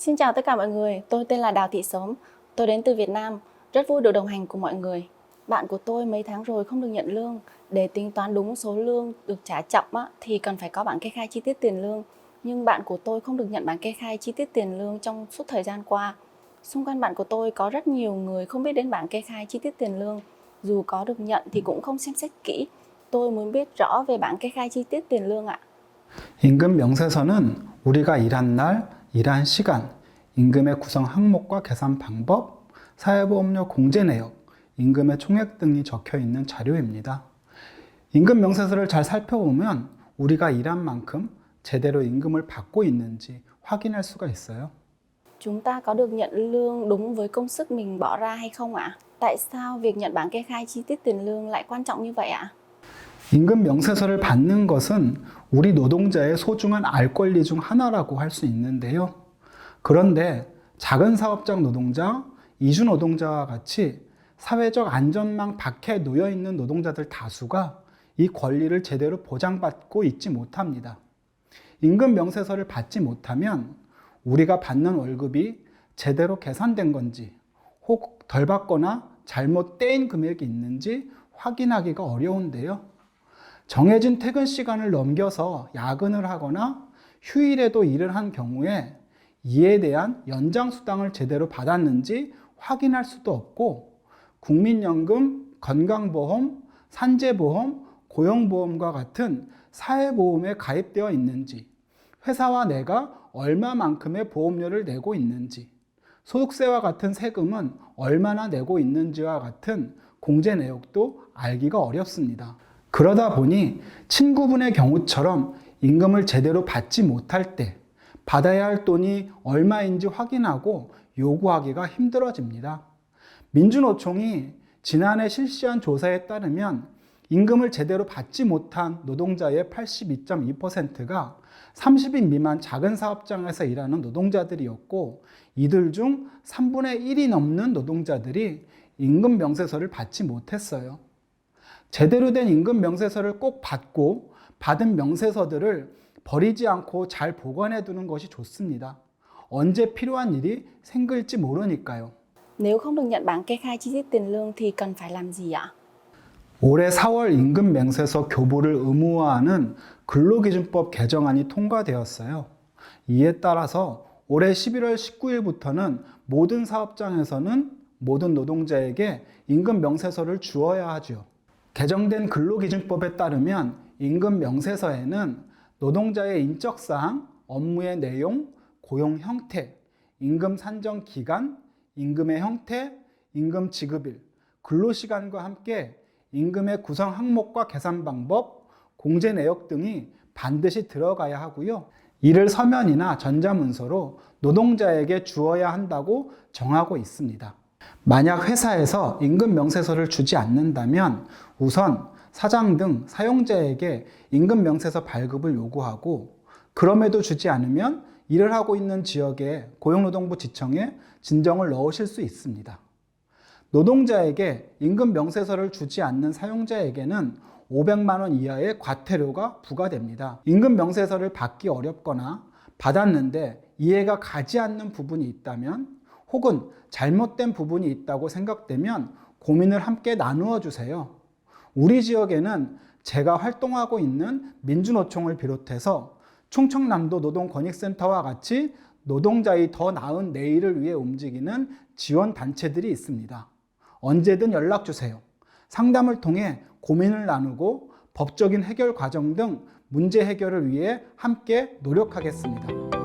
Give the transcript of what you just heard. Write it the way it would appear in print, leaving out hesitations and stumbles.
Xin chào tất cả mọi người, tôi tên là Đào Thị Sớm, tôi đến từ Việt Nam, rất vui được đồng hành cùng mọi người. Bạn của tôi mấy tháng rồi không được nhận lương, để tính toán đúng số lương được trả chậm thì cần phải có bản kê khai chi tiết tiền lương. Nhưng bạn của tôi không được nhận bản kê khai chi tiết tiền lương trong suốt thời gian qua. Xung quanh bạn của tôi có rất nhiều người không biết đến bản kê khai chi tiết tiền lương, dù có được nhận thì cũng không xem xét kỹ. Tôi muốn biết rõ về bản kê khai chi tiết tiền lương ạ. 임금 명세서는 우리가 일한 날, 일한 시간, 임금의 구성 항목과 계산 방법, 사회보험료 공제 내역, 임금의 총액 등이 적혀 있는 자료입니다. 임금 명세서를 잘 살펴보면 우리가 일한 만큼 제대로 임금을 받고 있는지 확인할 수가 있어요. Chúng ta có được nhận lương đúng với công sức mình bỏ ra hay không ạ? Tại sao việc nhận bản kê khai chi tiết tiền lương lại quan trọng như vậy ạ? 임금 명세서를 받는 것은 우리 노동자의 소중한 알 권리 중 하나라고 할 수 있는데요. 그런데 작은 사업장 노동자, 이주 노동자와 같이 사회적 안전망 밖에 놓여 있는 노동자들 다수가 이 권리를 제대로 보장받고 있지 못합니다. 임금 명세서를 받지 못하면 우리가 받는 월급이 제대로 계산된 건지 혹 덜 받거나 잘못 떼인 금액이 있는지 확인하기가 어려운데요. 정해진 퇴근 시간을 넘겨서 야근을 하거나 휴일에도 일을 한 경우에 이에 대한 연장수당을 제대로 받았는지 확인할 수도 없고 국민연금, 건강보험, 산재보험, 고용보험과 같은 사회보험에 가입되어 있는지 회사와 내가 얼마만큼의 보험료를 내고 있는지 소득세와 같은 세금은 얼마나 내고 있는지와 같은 공제 내역도 알기가 어렵습니다. 그러다 보니 친구분의 경우처럼 임금을 제대로 받지 못할 때 받아야 할 돈이 얼마인지 확인하고 요구하기가 힘들어집니다. 민주노총이 지난해 실시한 조사에 따르면 임금을 제대로 받지 못한 노동자의 82.2%가 30인 미만 작은 사업장에서 일하는 노동자들이었고 이들 중 3분의 1이 넘는 노동자들이 임금 명세서를 받지 못했어요. 제대로 된 임금 명세서를 꼭 받고 받은 명세서들을 버리지 않고 잘 보관해 두는 것이 좋습니다. 언제 필요한 일이 생길지 모르니까요. Nếu không được nhận bản kê khai chi tiết tiền lương thì cần phải làm gì ạ? 올해 4월 임금 명세서 교부를 의무화하는 근로기준법 개정안이 통과되었어요. 이에 따라서 올해 11월 19일부터는 모든 사업장에서는 모든 노동자에게 임금 명세서를 주어야 하죠. 개정된 근로기준법에 따르면 임금 명세서에는 노동자의 인적사항, 업무의 내용, 고용 형태, 임금 산정 기간, 임금의 형태, 임금 지급일, 근로시간과 함께 임금의 구성 항목과 계산 방법, 공제 내역 등이 반드시 들어가야 하고요. 이를 서면이나 전자문서로 노동자에게 주어야 한다고 정하고 있습니다. 만약 회사에서 임금 명세서를 주지 않는다면 우선 사장 등 사용자에게 임금 명세서 발급을 요구하고 그럼에도 주지 않으면 일을 하고 있는 지역의 고용노동부 지청에 진정을 넣으실 수 있습니다. 노동자에게 임금 명세서를 주지 않는 사용자에게는 500만 원 이하의 과태료가 부과됩니다. 임금 명세서를 받기 어렵거나 받았는데 이해가 가지 않는 부분이 있다면 혹은 잘못된 부분이 있다고 생각되면 고민을 함께 나누어 주세요. 우리 지역에는 제가 활동하고 있는 민주노총을 비롯해서 충청남도 노동권익센터와 같이 노동자의 더 나은 내일을 위해 움직이는 지원단체들이 있습니다. 언제든 연락 주세요. 상담을 통해 고민을 나누고 법적인 해결 과정 등 문제 해결을 위해 함께 노력하겠습니다.